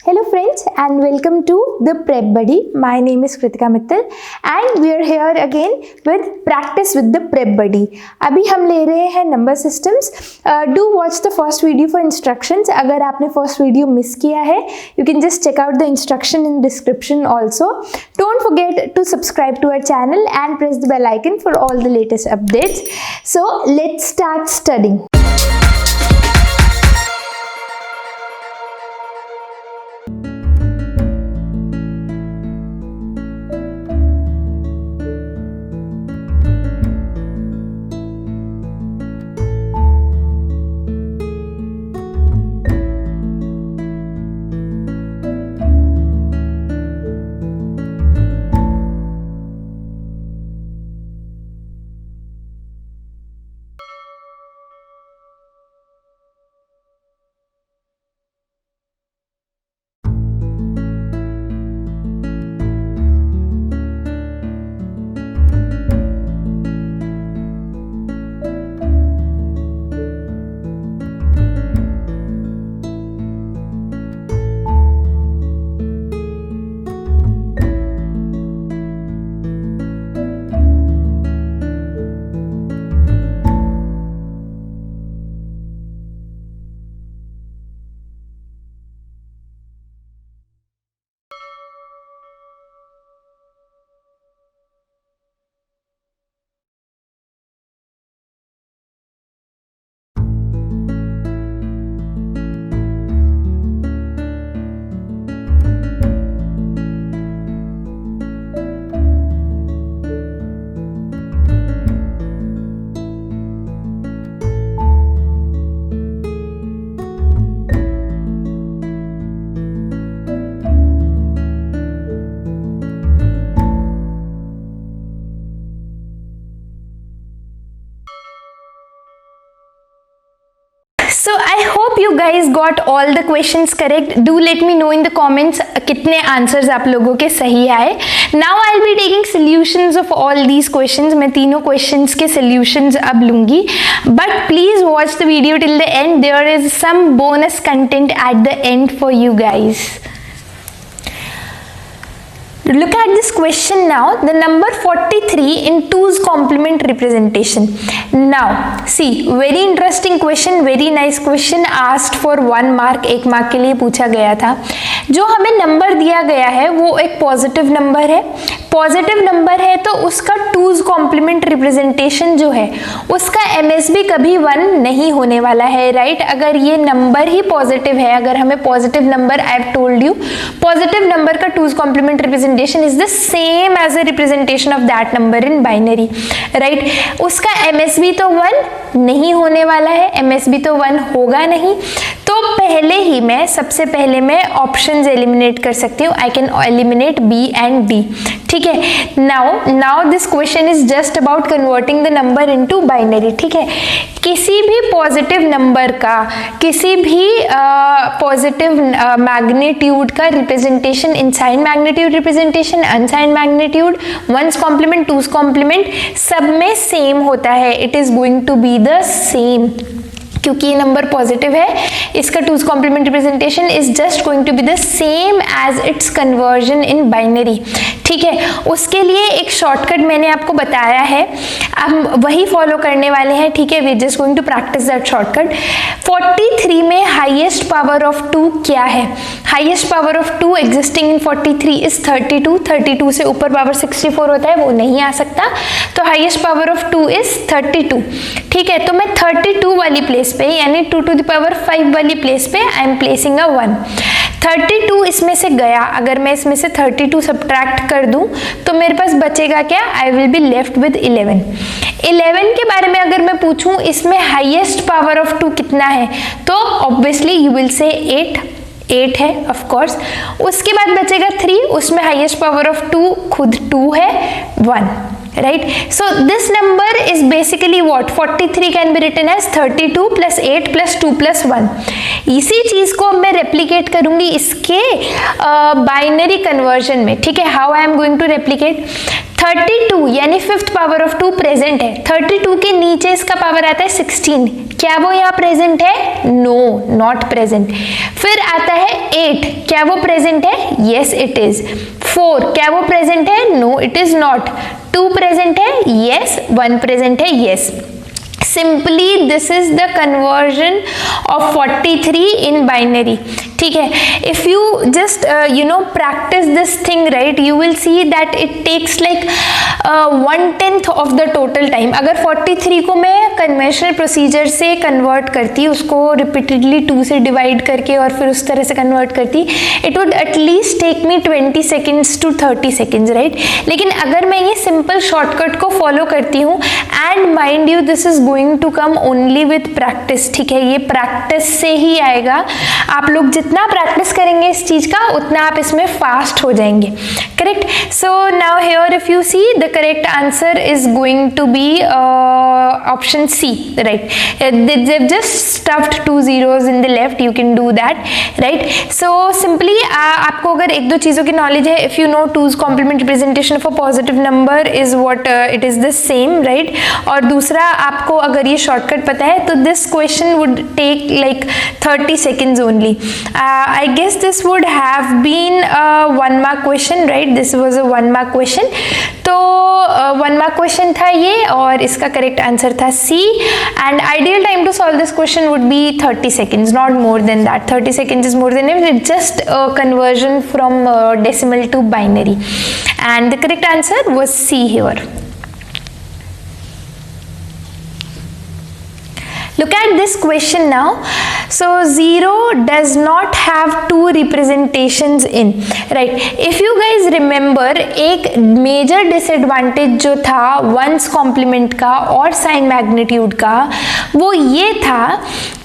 Hello friends and welcome to the Prep Buddy. My name is Kritika Mittal and we are here again with practice with the Prep Buddy. अभी हम ले रहे हैं number systems. Do watch the first video for instructions. अगर आपने first video miss किया है, you can just check out the instruction in description also. Don't forget to subscribe to our channel and press the bell icon for all the latest updates. So let's start studying. So I hope you guys got all the questions correct. Do let me know in the comments कितने answers आप लोगों के सही आए. Now I'll be taking solutions of all these questions. मैं तीनों questions के solutions अब लूँगी. But please watch the video till the end. There is some bonus content at the end for you guys. Look at this question now. The number 43 in 2's complement representation. Now see, very interesting question, very nice question asked for 1 mark. 1 mark के लिए पूछा गया था. जो हमें number दिया गया है वो एक पॉजिटिव नंबर है. पॉजिटिव नंबर है तो उसका 2's complement रिप्रेजेंटेशन जो है उसका MSB कभी 1 नहीं होने वाला है, राइट? अगर ये नंबर ही पॉजिटिव है, अगर हमें positive number, I have told you, positive number का 2's complement representation is the same as a representation of that number in binary, right? उसका MSB तो 1 नहीं होने वाला है, MSB तो 1 होगा नहीं. तो पहले ही मैं सबसे पहले मैं ऑप्शंस एलिमिनेट कर सकती हूँ. I can eliminate B and D. ठीक है. Now this question is just about converting the number into binary. ठीक है. किसी भी पॉजिटिव नंबर का, किसी भी पॉजिटिव मैग्नीट्यूड का representation, inside magnitude representation, unsigned magnitude, 1's complement, 2's complement, सब में सेम होता है. It is going to be the same, क्योंकि ये नंबर पॉजिटिव है. इसका 2's complement representation is just going to be the same as its conversion in binary. ठीक है. उसके लिए एक शॉर्टकट मैंने आपको बताया है, हम वही फॉलो करने वाले हैं. ठीक है. We are just going to practice that shortcut. 43 में हाईएस्ट पावर ऑफ 2 क्या है? Highest power of 2 existing in 43 is 32. 32 से ऊपर पावर 64 होता है, वो नहीं आ सकता. तो हाईएस्ट पावर ऑफ 2 इज 32. ठीक है. तो मैं 32 वाली प्लेस पे, यानी 2 to the power 5 वाली प्लेस पे आई एम प्लेसिंग अ 1. 32 इसमें से गया. अगर मैं इसमें से 32 सब्ट्रैक्ट कर दूं तो मेरे पास बचेगा क्या? आई विल बी लेफ्ट विद 11. 11 के बारे में अगर मैं पूछूं इसमें हाईएस्ट पावर ऑफ 2 कितना है, तो ऑब्वियसली यू विल से 8 है ऑफ कोर्स. उसके बाद बचेगा 3, उसमें हाईएस्ट पावर ऑफ 2 खुद 2 है, 1. right? So this number is basically what? 43 can be written as 32 plus 8 plus 2 plus 1. इसी चीज को मैं रेप्लिकेट करूंगी इसके बाइनरी कन्वर्जन में. ठीक है. How I am going to replicate? 32 यानी फिफ्थ पावर ऑफ 2 प्रेजेंट है. 32 के नीचे इसका पावर आता है 16. क्या वो यहाँ प्रेजेंट है? No, not present. फिर आता है 8, क्या वो प्रेजेंट है? Yes it is. 4, क्या वो प्रेजेंट है? No it is not. 2 present है? यस। 1 प्रेजेंट है? Yes. Simply this is the conversion of 43 in binary. ठीक है, if you just practice this thing, right, you will see that it takes like 1/10 of the total time. अगर 43 को मैं conventional procedure से convert करती, उसको repeatedly 2 से divide करके और फिर उस तरह से कन्वर्ट करती, it would at least take me 20 seconds to 30 seconds, right. लेकिन अगर मैं ये सिंपल शॉर्टकट को फॉलो करती हूँ, and mind you this is going to come only with practice, ठीक है, ये प्रैक्टिस से ही आएगा। आप लोग जितना प्रैक्टिस करेंगे इस चीज का, उतना आप इसमें फास्ट हो जाएंगे, correct. So now here if you see the correct answer is going to be option C, right. they've just stuffed 2 zeros in the left, you can do that, right। so simply आपको अगर एक दो चीजों की knowledge है, if you know 2's complement representation of a positive number is what it is the same, right। और दूसरा आपको अगर ये शॉर्टकट पता है, तो this question would take like 30 seconds only. I guess this would have been a 1 mark question, right। this was a 1 mark question, तो 1 mark question था ये, और इसका करेक्ट आंसर था C, and ideal time to solve this question would be 30 seconds, not more than that. 30 seconds is more than it, it's just a conversion from decimal to binary, and the correct answer was C here. Look at this question now. So 0 does not have 2 representations in, right। if you guys remember, एक major disadvantage जो था ones complement का और sign magnitude का, वो ये था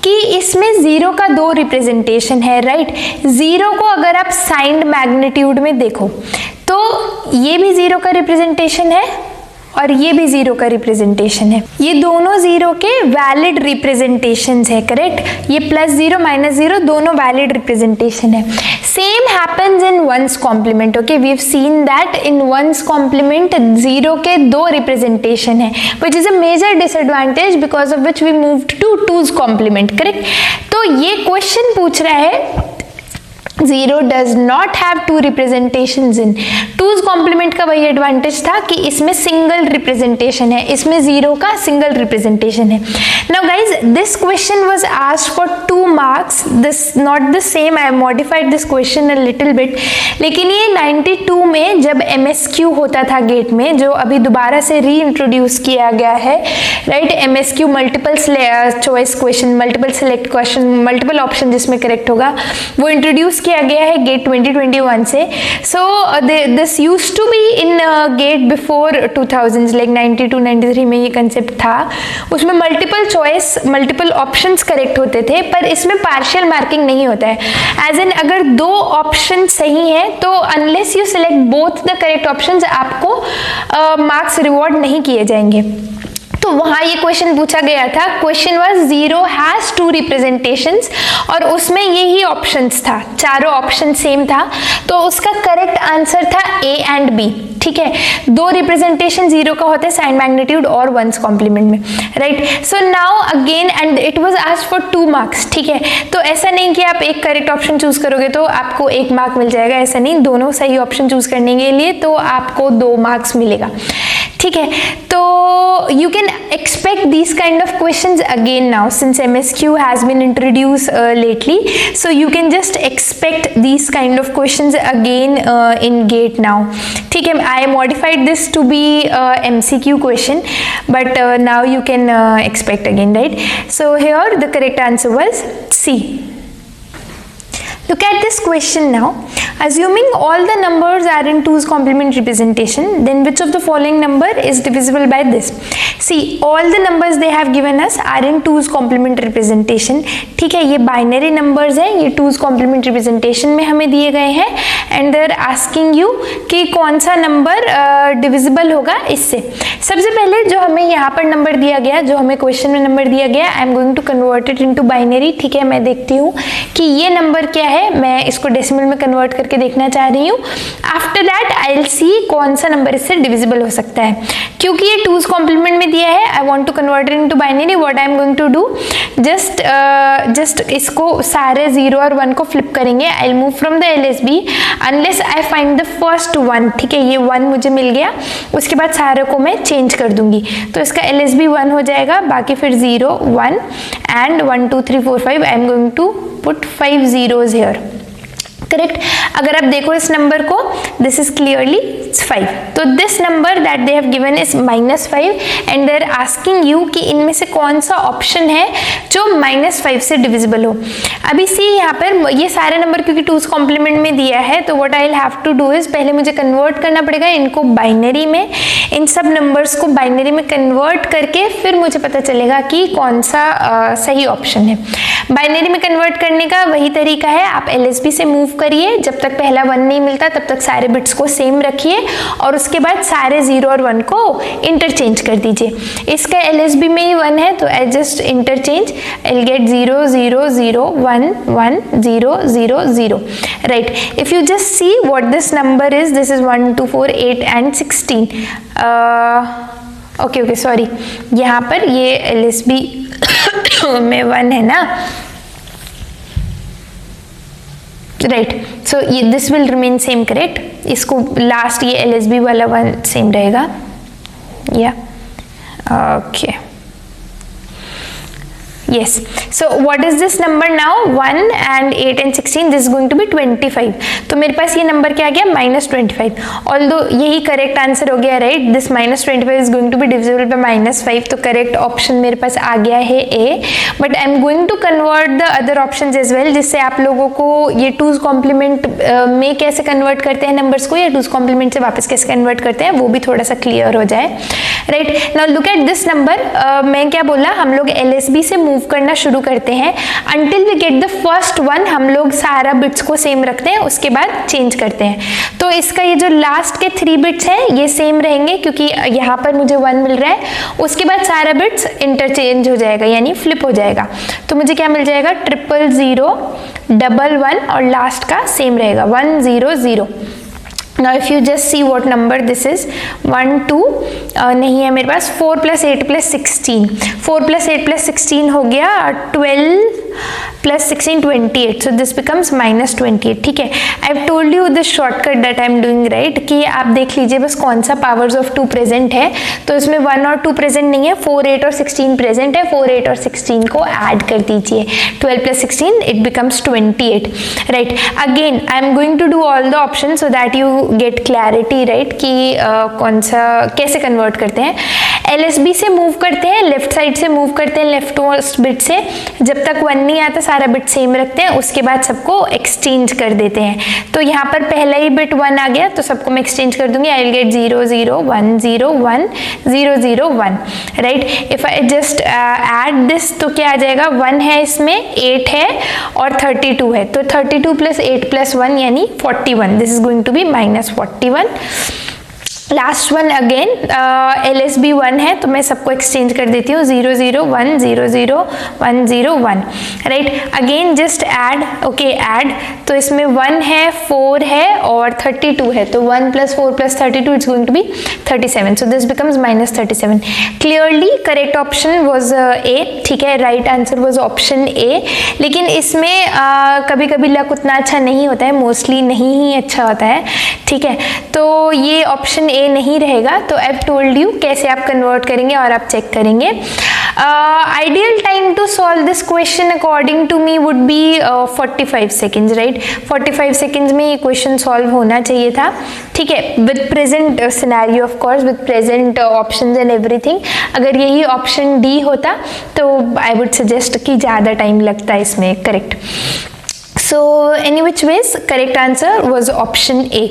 कि इसमें 0 का 2 representation है, right। 0 को अगर आप signed magnitude में देखो, तो ये भी 0 का representation है और ये भी 0 का रिप्रेजेंटेशन है। ये दोनों 0 के वैलिड रिप्रेजेंटेशंस है, करेक्ट। ये +0 -0 दोनों वैलिड रिप्रेजेंटेशन है। Same happens in one's complement, okay, we have seen that in one's complement 0 के 2 रिप्रेजेंटेशन है, which is a major disadvantage because of which we moved to 2's complement, correct. तो ये question पूछ रहा है 0 does not have 2 representations in। 2's complement का वही advantage था कि इसमें सिंगल रिप्रेजेंटेशन है, इसमें 0 का सिंगल रिप्रेजेंटेशन है। Now guys, this question was asked for 2 marks, this not the same, I have modified this question a little bit, लेकिन ये 92 में जब MSQ होता था गेट में, जो अभी दोबारा से री-इंट्रोड्यूस किया गया है, right. MSQ multiple choice question, multiple select question, multiple option जिसमें करेक्ट होगा, वो इंट्रोड्यूस किया गया है गेट 2021 से। So this used to be in GATE before 2000, like 92-93 में ये कंसेप्ट था। उसमें multiple choice, multiple options correct होते थे, पर इसमें पार्शियल मार्किंग नहीं होता है। एज इन अगर 2 ऑप्शन सही हैं, तो unless you select both the correct options, आपको मार्क्स रिवॉर्ड नहीं किए जाएंगे। तो वहां ये क्वेश्चन पूछा गया था, क्वेश्चन वाज 0 हैज 2 रिप्रेजेंटेशंस, और उसमें यही ऑप्शंस था, चारों ऑप्शन सेम था, तो उसका करेक्ट आंसर था A एंड B, ठीक है। 2 रिप्रेजेंटेशन 0 का होता है साइन मैग्नीट्यूड और वंस कॉम्प्लीमेंट में, right. So now again, and it was asked for 2 marks, ठीक है। तो ऐसा नहीं कि आप एक करेक्ट ऑप्शन चूज करोगे तो आपको 1 मार्क मिल जाएगा, ऐसा नहीं, दोनों सही ऑप्शन चूज करने के लिए तो आपको 2 मार्क्स मिलेगा, ठीक है। तो you can expect these kind of questions again now, since MSQ has been introduced lately, so you can just expect these kind of questions again in GATE now, ठीक है। I modified this to be MCQ question, but now you can expect again, right। So here the correct answer was C. Look at this question now. Assuming all the numbers are in 2's complement representation, then which of the following number is divisible by this? See, all the numbers they have given us are in 2's complement representation, ठीक है। ये binary numbers हैं, ये 2's complement representation में हमें दिए गए हैं, and they are asking you कि कौन सा नंबर डिविजिबल होगा इससे। सबसे पहले जो हमें यहाँ पर नंबर दिया गया, जो हमें क्वेश्चन में नंबर दिया गया, I am going to convert it into binary, ठीक है। मैं देखती हूँ कि ये नंबर क्या है, मैं इसको डेसिमल में कन्वर्ट करके करके देखना चाह रही हूँ. After that I will see कौन सा नंबर इससे डिविजिबल हो सकता है. क्योंकि ये 2's कॉम्प्लीमेंट में दिया है, I want to convert it into binary. What I am going to do, just इसको सारे 0 और 1 को फ्लिप करेंगे. I will move from the LSB unless I find the first 1. ठीक है, ये 1 मुझे मिल गया, उसके बाद सारे को मैं चेंज कर दूंगी. तो इसका LSB 1 हो जाएगा, बाकी फिर 0 1 and 1 2 3 4 5. I am going to put 5 zeros here. Correct. अगर आप देखो इस नंबर को, दिस इज क्लियरली 5. तो this number that they have given is -5 and they are asking you कि इनमें से कौन सा ऑप्शन है जो -5 से डिविजिबल हो. अभी सी यहाँ पर ये सारे नंबर क्योंकि 2's कॉम्प्लीमेंट में दिया है, तो what I will have to do is पहले मुझे कन्वर्ट करना पड़ेगा इनको बाइनरी में. इन सब नंबर्स को बाइनरी में कन्वर्ट करके फिर मुझे पता चलेगा कि कौन सा सही ऑप्शन है. बाइनरी में कन्वर्ट करने का वही तरीका है, आप LSB से मूव करिए, जब तक पहला 1 नहीं मिलता तब तक सारे बिट्स को सेम रखिए और उसके बाद सारे 0 और 1 को इंटरचेंज कर दीजिए. इसका LSB में ही 1 है तो I just interchange. I will get 0 0 0 1 1 0 0 0. Right. If you just see what this number is, this is 1 2 4 8 and 16. Okay sorry, यहाँ पर ये LSB में 1 है ना. राइट. सो ये this will remain same. Correct. इसको लास्ट ये LSB वाला 1 सेम रहेगा. या okay. Yes. So what is this number now? 1 and 8 and 16. This is going to be 25. तो मेरे पास ये नंबर क्या आ गया? -25. Although यही करेक्ट आंसर हो गया, right. This -25 is going to be divisible by -5. तो करेक्ट ऑप्शन मेरे पास आ गया है A. But I am going to convert the other options as well, जिससे आप लोगों को ये 2's कॉम्प्लीमेंट में कैसे कन्वर्ट करते हैं नंबर्स को या 2's कॉम्प्लीमेंट से वापस कैसे कन्वर्ट करते हैं वो भी थोड़ा सा क्लियर हो जाए. Right. Now look at this number. मैं क्या बोला, हम लोग LSB से मूव करना शुरू करते हैं. Until we get the first 1 हम लोग सारा बिट्स को सेम रखते हैं, उसके बाद चेंज करते हैं. तो इसका ये जो लास्ट के 3 बिट्स हैं ये सेम रहेंगे क्योंकि यहाँ पर मुझे 1 मिल रहा है. उसके बाद सारा बिट्स इंटरचेंज हो जाएगा यानी फ्लिप हो जाएगा. तो मुझे क्या मिल जाएगा? 0 0 1 1 और लास्ट का सेम रहेगा 1 0 0. Now if you just see what number this is, 1 2 नहीं है मेरे पास. 4 + 8 + 16. 4 + 8 + 16 हो गया 12 + 16 28. So this becomes -28. ठीक है. I have told you this shortcut that I am doing, right, कि आप देख लीजिए बस कौन सा powers of 2 प्रेजेंट है. तो इसमें 1 और 2 प्रेजेंट नहीं है, 4 8 और 16 प्रेजेंट है. 4 8 और 16 को ऐड कर दीजिए. 12 + 16 it becomes 28. Right. Again I am going to do all the options so that you get clarity, right, कि कौन सा कैसे कन्वर्ट करते हैं. LSB से मूव करते हैं, लेफ्ट साइड से मूव करते हैं लेफ्ट मोस्ट बिट से. जब तक 1 नहीं आता सारा बिट सेम रखते हैं, उसके बाद सबको एक्सचेंज कर देते हैं. तो यहाँ पर पहला ही बिट 1 आ गया तो सबको मैं एक्सचेंज कर दूंगी. I will get 0 0 1 0 1 0 0 1. Right. If I just add this तो क्या आ जाएगा? 1 है इसमें, 8 है और 32 है. तो 32 + 8 + 1 यानी 41. This is going to be -41. Last one again LSB 1 है तो मैं सबको एक्सचेंज कर देती हूँ. 0 0 1 0 0 1 0 1. Right. Again just add. Okay add. तो इसमें 1 है, 4 है और 32 है. तो 1 + 4 + 32 it's going to be 37. So this becomes -37. Clearly correct option was A. ठीक है. Right answer was option A. लेकिन इसमें कभी कभी लक उतना अच्छा नहीं होता है, मोस्टली नहीं ही अच्छा होता है. ठीक है. तो ये ऑप्शन A नहीं रहेगा. तो आई हैव टोल्ड यू कैसे आप कन्वर्ट करेंगे और आप चेक करेंगे. Ideal time to solve this question according to me would be 45 seconds. Right. 45 seconds में ये क्वेश्चन सॉल्व होना चाहिए था. ठीक है. With present scenario of course, with present options and everything. अगर यही ऑप्शन D होता तो आई वुड सजेस्ट कि ज़्यादा टाइम लगता है इसमें. Correct. So any which ways correct answer was option A.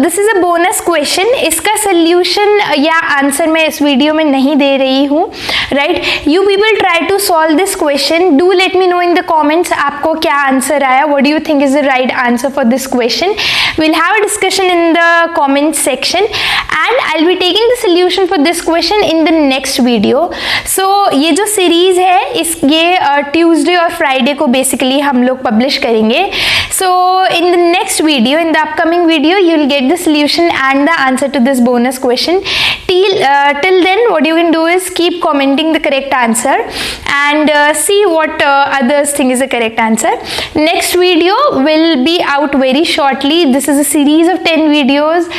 This is a bonus question, इसका सोल्यूशन या आंसर मैं इस वीडियो में नहीं दे रही हूँ, right. You people try to solve this question, do let me know in the comments आपको क्या आंसर आया, what do you think is the right answer for this question. We'll have a discussion in the comment section and I will be taking the solution for this question in the next video. So ये जो series है ये Tuesday और Friday को basically हम लोग publish करेंगे। So in the next video, in the upcoming video, you will get the solution and the answer to this bonus question. Till then what you can do is keep commenting the correct answer and see what others think is the correct answer. Next video will be out very shortly. This is a series of 10 videos.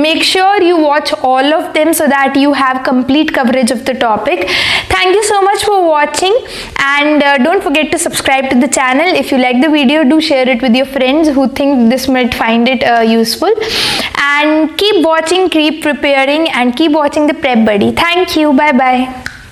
Make sure you watch all of them so that you have complete coverage of the topic. Thank you so much for watching and don't forget to subscribe to the channel. If you like the video, do share it with your friends who think this might find it useful, and keep watching, keep preparing, and keep watching the Prep Buddy. Thank you. Bye bye.